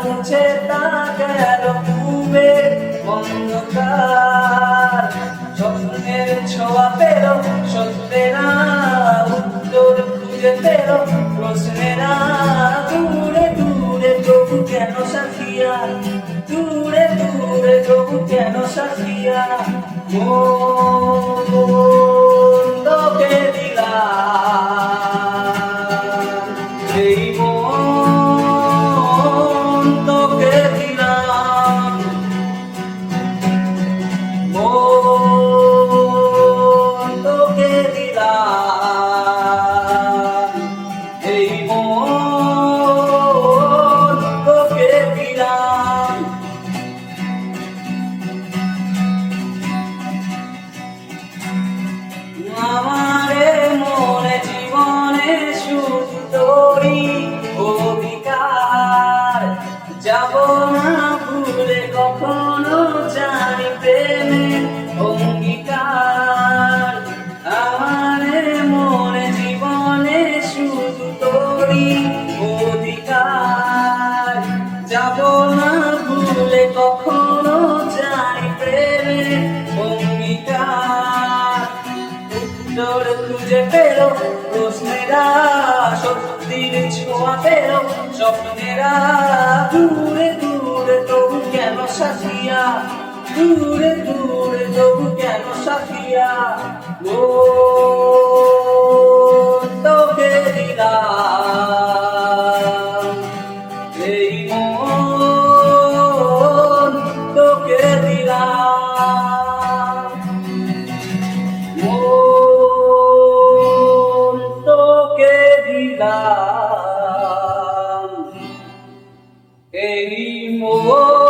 মুছে তা গেল ডুবে অন্ধকার। স্বপ্নের ছোঁয়া পেল সত্যেরা উত্তর খুঁজে পেল প্রশ্নেরা। দূরে দূরে তবু কেন সাথিয়া, দূরে দূরে তবু কেন সাথিয়া। মন তোকে দিলাম, এই মন তোকে দিলাম, মন তোকে দিলাম, এই মন তোকে দিলাম। আমারে মনে জীবনে শুধু তোরই অধিকার, যাব না ভুলে কখনো জানি প্রেমের অঙ্গীকার। আমারে মনে জীবনে শুধু তোরই অধিকার, যাব না ভুলে কখনো জানি প্রেমের অঙ্গীকার। উত্তর খুঁজে পেল প্রশ্নেরা, সত্যির ছোঁয়া পেল স্বপ্নেরা। দূরে দূরে তবু কেন সাথিয়া, দূরে দূরে তবু কেন সাথিয়া। ও তোকে দিলাম, এই মন তোকে দিলাম, মন তোকে দিলাম, এই মন।